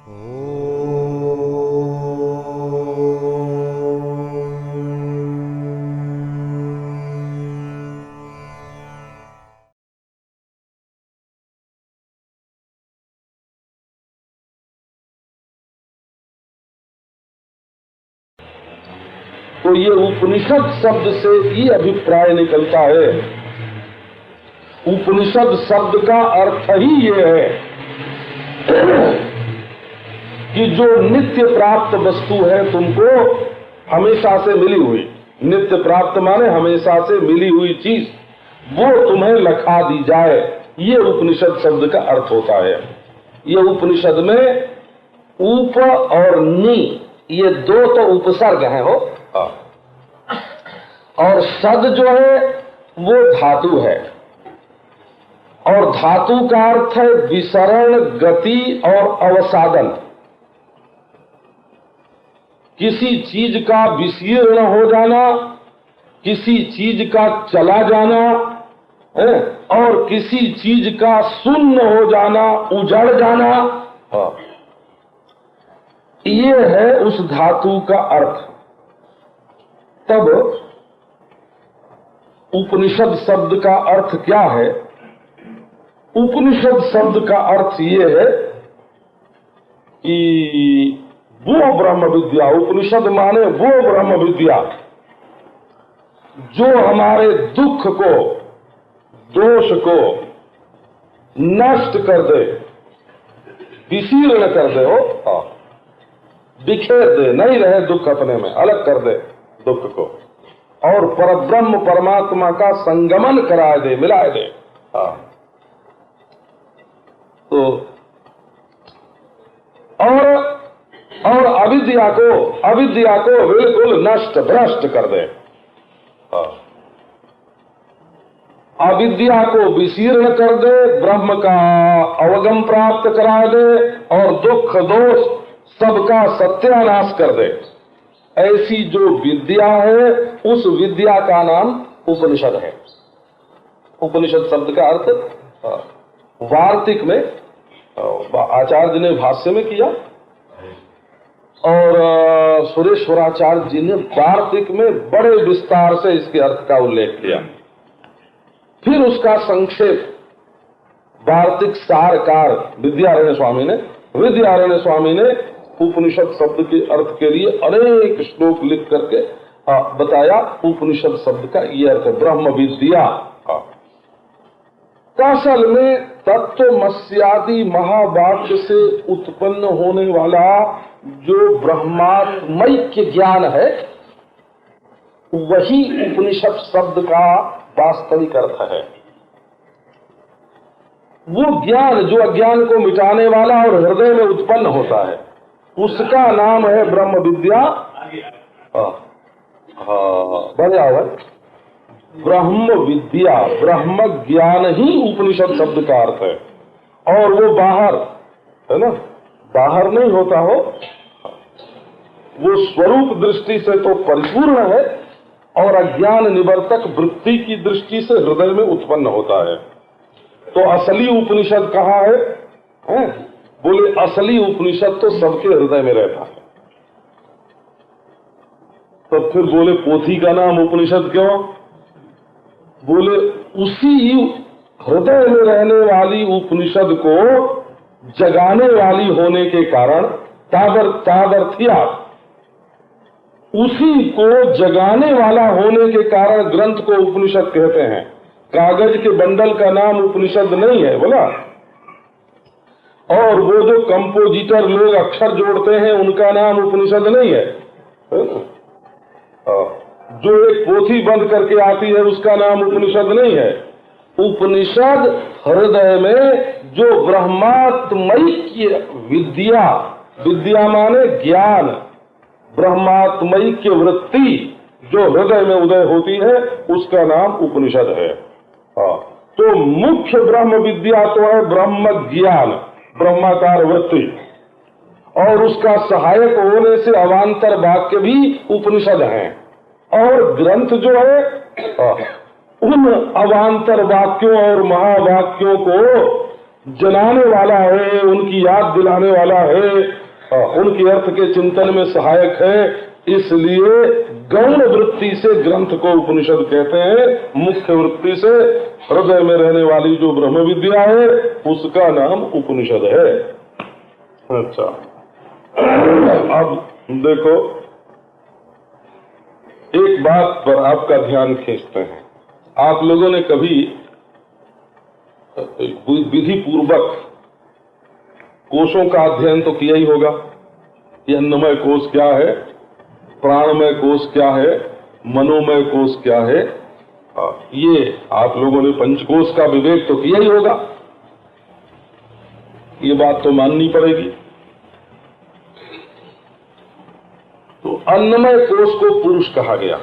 तो ये उपनिषद शब्द से ही अभिप्राय निकलता है। उपनिषद शब्द का अर्थ ही ये है कि जो नित्य प्राप्त वस्तु है तुमको हमेशा से मिली हुई, नित्य प्राप्त माने हमेशा से मिली हुई चीज, वो तुम्हें लखा दी जाए, ये उपनिषद शब्द का अर्थ होता है। ये उपनिषद में उप और नि ये दो तो उपसर्ग हैं हो, और सद जो है वो धातु है, और धातु का अर्थ है विसरण, गति और अवसादन। किसी चीज का विशीर्ण हो जाना, किसी चीज का चला जाना है, और किसी चीज का शून्य हो जाना, उजड़ जाना, ये है उस धातु का अर्थ। तब उपनिषद शब्द का अर्थ क्या है? उपनिषद शब्द का अर्थ ये है कि वो ब्रह्म विद्या, उपनिषद माने वो ब्रह्म विद्या जो हमारे दुख को, दोष को नष्ट कर दे, विशीर्ण कर दे, हो बिखेर दे, नहीं रहे दुख अपने में, अलग कर दे दुख को, और परब्रह्म परमात्मा का संगमन करा दे, मिला दे। तो और अविद्या को बिल्कुल नष्ट भ्रष्ट कर दे, अविद्या को विशीर्ण कर दे, ब्रह्म का अवगम प्राप्त करा दे, और दुख दोष सबका सत्यानाश कर दे। ऐसी जो विद्या है उस विद्या का नाम उपनिषद है। उपनिषद शब्द का अर्थ वार्तिक में आचार्य ने भाष्य में किया, और सुरेश्वराचार्य जी ने वार्तिक में बड़े विस्तार से इसके अर्थ का उल्लेख किया। फिर उसका संक्षेप वार्तिक सारकार विद्यारण्य स्वामी ने उपनिषद शब्द के अर्थ के लिए अनेक श्लोक लिख करके बताया। उपनिषद शब्द का ये अर्थ ब्रह्म विद्या। असल में तत्वमस्यादि महावाक्य से उत्पन्न होने वाला जो ब्रह्मात्मैक्य ज्ञान है वही उपनिषद शब्द का वास्तविक अर्थ है। वो ज्ञान जो अज्ञान को मिटाने वाला और हृदय में उत्पन्न होता है उसका नाम है ब्रह्म विद्या। बढ़िया हुआ, ब्रह्म विद्या, ब्रह्म ज्ञान ही उपनिषद शब्द का अर्थ है। और वो बाहर है ना, बाहर नहीं होता हो, वो स्वरूप दृष्टि से तो परिपूर्ण है और अज्ञान निवर्तक वृत्ति की दृष्टि से हृदय में उत्पन्न होता है। तो असली उपनिषद कहाँ है? बोले असली उपनिषद तो सबके हृदय में रहता है। तो फिर बोले पोथी का नाम उपनिषद क्यों? बोले उसी हृदय में रहने वाली उपनिषद को जगाने वाली होने के कारण तादर्थ्या, उसी को जगाने वाला होने के कारण ग्रंथ को उपनिषद कहते हैं। कागज के बंडल का नाम उपनिषद नहीं है बोला, और वो जो कंपोजिटर लोग अक्षर जोड़ते हैं उनका नाम उपनिषद नहीं है। जो एक पोथी बंद करके आती है उसका नाम उपनिषद नहीं है। उपनिषद हृदय में जो ब्रह्मात्मैक्य विद्या, विद्या माने ज्ञान, ब्रह्मात्मैक्य वृत्ति जो हृदय में उदय होती है उसका नाम उपनिषद है। तो मुख्य ब्रह्म विद्या तो है ब्रह्म ज्ञान, ब्रह्माकार वृत्ति, और उसका सहायक होने से अवान्तर वाक्य भी उपनिषद हैं। और ग्रंथ जो है उन अवान्तर वाक्यों और महावाक्यों को जनाने वाला है, उनकी याद दिलाने वाला है, उनके अर्थ के चिंतन में सहायक है। इसलिए गौण वृत्ति से ग्रंथ को उपनिषद कहते हैं, मुख्य वृत्ति से हृदय में रहने वाली जो ब्रह्म विद्या है उसका नाम उपनिषद है। अच्छा, अब देखो एक बात पर आपका ध्यान खींचते हैं। आप लोगों ने कभी विधि पूर्वक कोशों का अध्ययन तो किया ही होगा। यह अन्नमय कोश क्या है, प्राणमय कोश क्या है, मनोमय कोश क्या है, ये आप लोगों ने पंचकोश का विवेक तो किया ही होगा। ये बात तो माननी पड़ेगी। तो अन्नमय कोश को पुरुष कहा गया,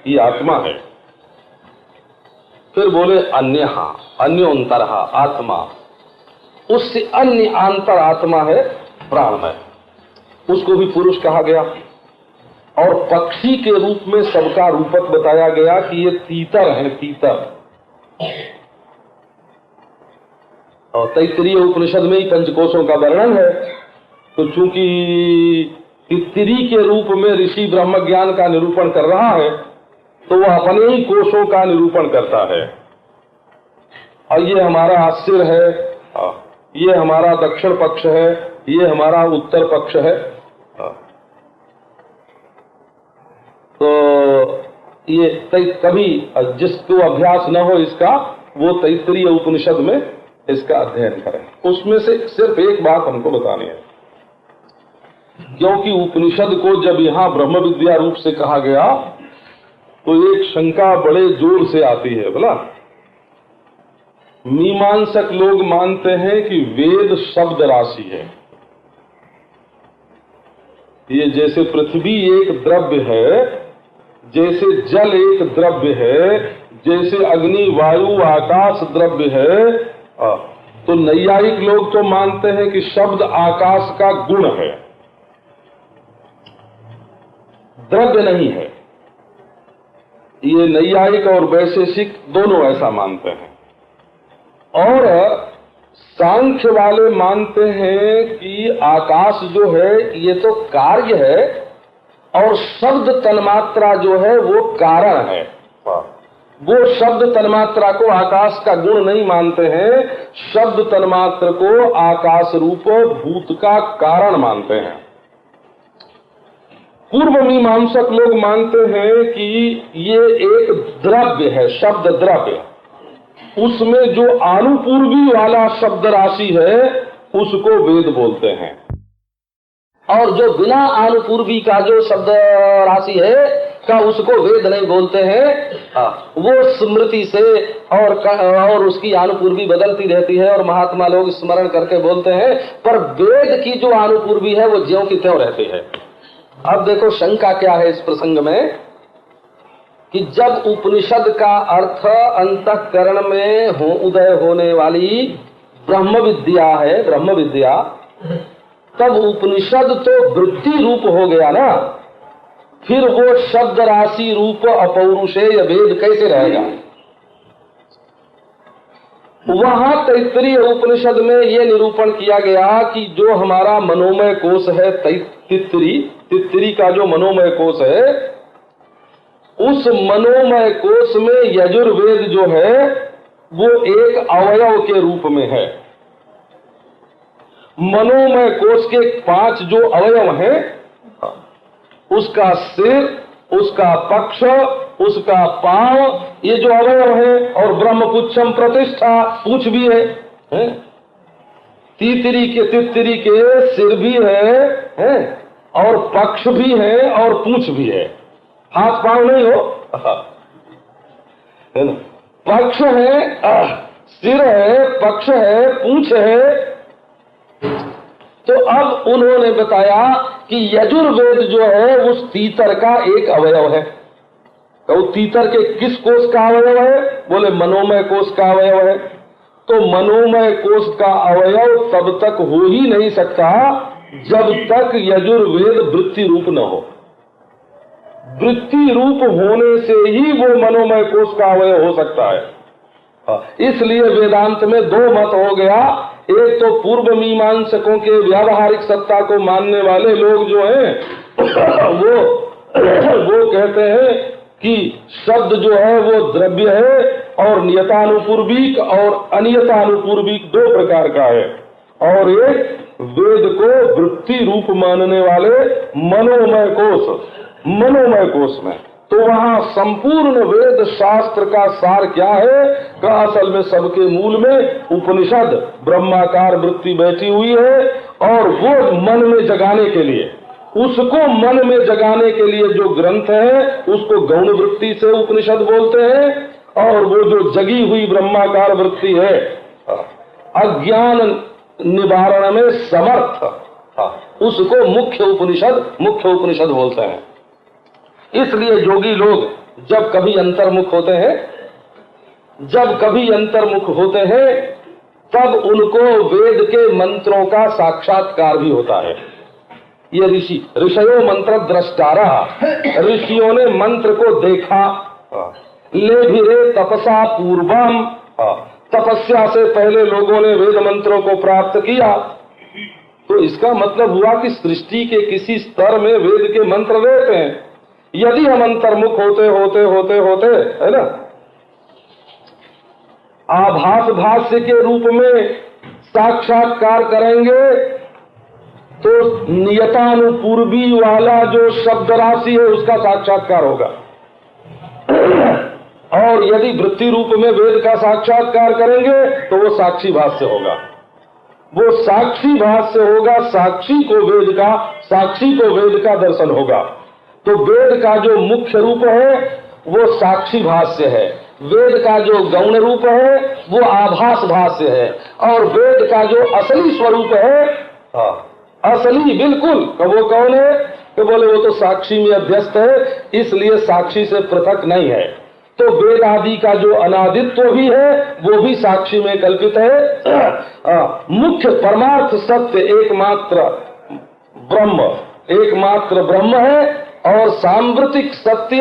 ये आत्मा है। फिर बोले अन्यहा, अन्योंतरहा, आत्मा, उससे अन्य आंतर आत्मा है प्राणमय, उसको भी पुरुष कहा गया। और पक्षी के रूप में सबका रूपक बताया गया कि ये तीतर है, तीतर। और तैत्तिरीय उपनिषद में ही पंचकोशों का वर्णन है। तो चूंकि तितरी के रूप में ऋषि ब्रह्म ज्ञान का निरूपण कर रहा है तो वह अपने ही कोशों का निरूपण करता है। और ये हमारा सिर है, ये हमारा दक्षिण पक्ष है, ये हमारा उत्तर पक्ष है। तो ये कभी जिसको अभ्यास न हो इसका, वो तैत्तिरीय उपनिषद में इसका अध्ययन करें। उसमें से सिर्फ एक बात हमको बतानी है, क्योंकि उपनिषद को जब यहाँ ब्रह्म विद्या रूप से कहा गया तो एक शंका बड़े जोर से आती है। बोला, मीमांसक लोग मानते हैं कि वेद शब्द राशि है। ये जैसे पृथ्वी एक द्रव्य है, जैसे जल एक द्रव्य है, जैसे अग्नि वायु आकाश द्रव्य है, तो नैयायिक लोग तो मानते हैं कि शब्द आकाश का गुण है, द्रव्य नहीं है। ये नैयायिक और वैशेषिक दोनों ऐसा मानते हैं। और सांख्य वाले मानते हैं कि आकाश जो है ये तो कार्य है और शब्द तन्मात्रा जो है वो कारण है। वो शब्द तन्मात्रा को आकाश का गुण नहीं मानते हैं, शब्द तन्मात्र को आकाश रूप भूत का कारण मानते हैं। पूर्व मीमांसक लोग मानते हैं कि ये एक द्रव्य है, शब्द द्रव्य, उसमें जो आनुपूर्वी वाला शब्द राशि है उसको वेद बोलते हैं, और जो बिना आनुपूर्वी का जो शब्द राशि है का उसको वेद नहीं बोलते हैं। वो स्मृति से और उसकी आनुपूर्वी बदलती रहती है और महात्मा लोग स्मरण करके बोलते हैं, पर वेद की जो आनुपूर्वी है वो ज्यों की त्यों रहती है। अब देखो शंका क्या है इस प्रसंग में, कि जब उपनिषद का अर्थ अंतःकरण में उदय होने वाली ब्रह्म विद्या है, ब्रह्म विद्या, तब उपनिषद तो वृत्ति रूप हो गया ना, फिर वो शब्द राशि रूप अपौरुषेय वेद कैसे रहेगा। वहां तैत्तिरीय उपनिषद में ये निरूपण किया गया कि जो हमारा मनोमय कोश है, तित्तिरी का जो मनोमय कोश है, उस मनोमय कोश में यजुर्वेद जो है वो एक अवयव के रूप में है। मनोमय कोश के 5 जो अवयव हैं, उसका सिर, उसका पक्ष, उसका पांव, ये जो अवयव है, और ब्रह्मपुच्छम प्रतिष्ठा, पूछ भी है? तित्तिरी के सिर भी है और पक्ष भी है और पूछ भी है, हाथ पांव नहीं हो, है ना? पक्ष है, सिर है, पक्ष है, पूछ है। तो अब उन्होंने बताया कि यजुर्वेद जो है उस तीतर का एक अवयव है। तो तीतर के किस कोष का अवयव है? बोले मनोमय कोष का अवयव है। तो मनोमय कोष का अवयव तब तक हो ही नहीं सकता जब तक यजुर्वेद वृत्ति रूप न हो। वृत्ति रूप होने से ही वो मनोमय कोष का अवयव हो सकता है। इसलिए वेदांत में दो मत हो गया। एक तो पूर्व मीमांसकों के व्यावहारिक सत्ता को मानने वाले लोग जो हैं वो कहते हैं कि शब्द जो है वो द्रव्य है और नियतानुपूर्विक और अनियतानुपूर्विक दो प्रकार का है, और एक वेद को वृत्ति रूप मानने वाले मनोमय कोश में। तो वहाँ संपूर्ण वेद शास्त्र का सार क्या है का असल में सबके मूल में उपनिषद ब्रह्माकार वृत्ति बैठी हुई है, और वो मन में जगाने के लिए, उसको मन में जगाने के लिए जो ग्रंथ है उसको गौण वृत्ति से उपनिषद बोलते हैं, और वो जो जगी हुई ब्रह्माकार वृत्ति है अज्ञान निवारण में समर्थ, उसको मुख्य उपनिषद बोलते हैं। इसलिए योगी लोग जब कभी अंतर्मुख होते हैं तब उनको वेद के मंत्रों का साक्षात्कार भी होता है। ये ऋषयो मंत्र द्रष्टारा, ऋषियों ने मंत्र को देखा। ले भी रे तपसा पूर्वम, तपस्या से पहले लोगों ने वेद मंत्रों को प्राप्त किया। तो इसका मतलब हुआ कि सृष्टि के किसी स्तर में वेद के मंत्र रहते हैं। यदि हम अंतर्मुख होते है ना, आभास भाष्य के रूप में साक्षात्कार करेंगे तो नियतानुपूर्वी वाला जो शब्द राशि है उसका साक्षात्कार होगा, और यदि वृत्ति रूप में वेद का साक्षात्कार करेंगे तो वो साक्षी भाष्य होगा। वो साक्षी भाष्य होगा, साक्षी को वेद का दर्शन होगा। तो वेद का जो मुख्य रूप है वो साक्षी भाष्य है, वेद का जो गौण रूप है वो आभास भाष्य है, और वेद का जो असली स्वरूप है, असली बिल्कुल, वो कौन है? तो बोले वो तो साक्षी में अध्यस्त है, इसलिए साक्षी से पृथक नहीं है। तो वेद आदि का जो अनादित्व भी है वो भी साक्षी में कल्पित है। मुख्य परमार्थ सत्य एकमात्र ब्रह्म है, और सांवृतिक सत्य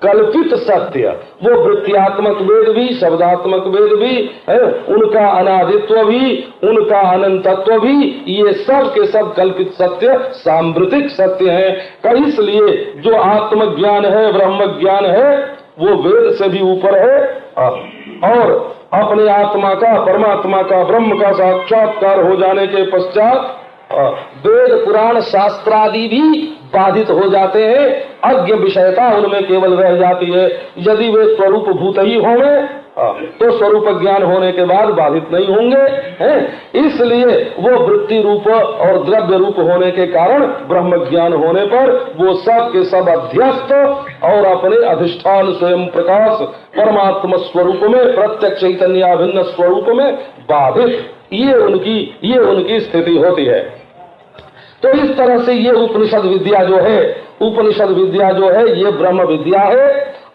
कल्पित सत्य वो वृत्त्यात्मक वेद भी, शब्दात्मक वेद भी है, उनका अनादित्व भी, उनका अनंतत्व भी, ये सब के सब कल्पित सत्य सांवृतिक सत्य है। इसलिए जो आत्मज्ञान है, ब्रह्म ज्ञान है, वो वेद से भी ऊपर है, और अपने आत्मा का, परमात्मा का, ब्रह्म का साक्षात्कार हो जाने के पश्चात वेद पुराण शास्त्रादि भी बाधित हो जाते हैं, अज्ञ विषयता उनमें केवल रह जाती है। यदि वे स्वरूप भूत ही होंगे तो स्वरूप ज्ञान होने के बाद बाधित नहीं होंगे हैं। इसलिए वो वृत्ति रूप और द्रव्य रूप होने के कारण ब्रह्म ज्ञान होने पर वो सब के सब अध्यस्त और अपने अधिष्ठान स्वयं प्रकाश परमात्मा स्वरूप में, प्रत्यक्ष चैतन्याभिन्न स्वरूप में बाधित, ये उनकी स्थिति होती है। तो इस तरह से ये उपनिषद विद्या जो है ये ब्रह्म विद्या है,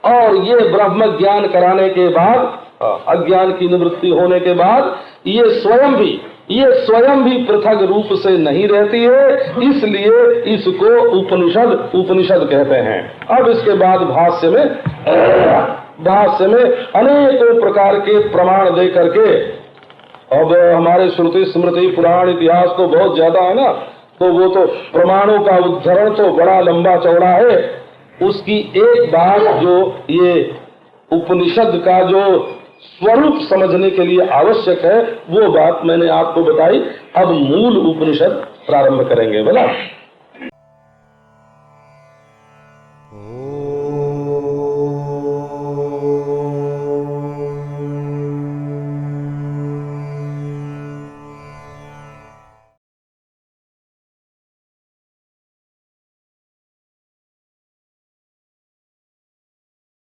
और ये ब्रह्म ज्ञान कराने के बाद, अज्ञान की निवृत्ति होने के बाद ये स्वयं भी पृथक रूप से नहीं रहती है, इसलिए इसको उपनिषद कहते हैं। अब इसके बाद भाष्य में अनेकों प्रकार के प्रमाण दे करके, अब हमारे श्रुति स्मृति पुराण इतिहास तो बहुत ज्यादा है ना, तो वो तो प्रमाणों का उद्धरण तो बड़ा लंबा चौड़ा है। उसकी एक बात जो ये उपनिषद का जो स्वरूप समझने के लिए आवश्यक है वो बात मैंने आपको बताई। अब मूल उपनिषद प्रारंभ करेंगे। बोला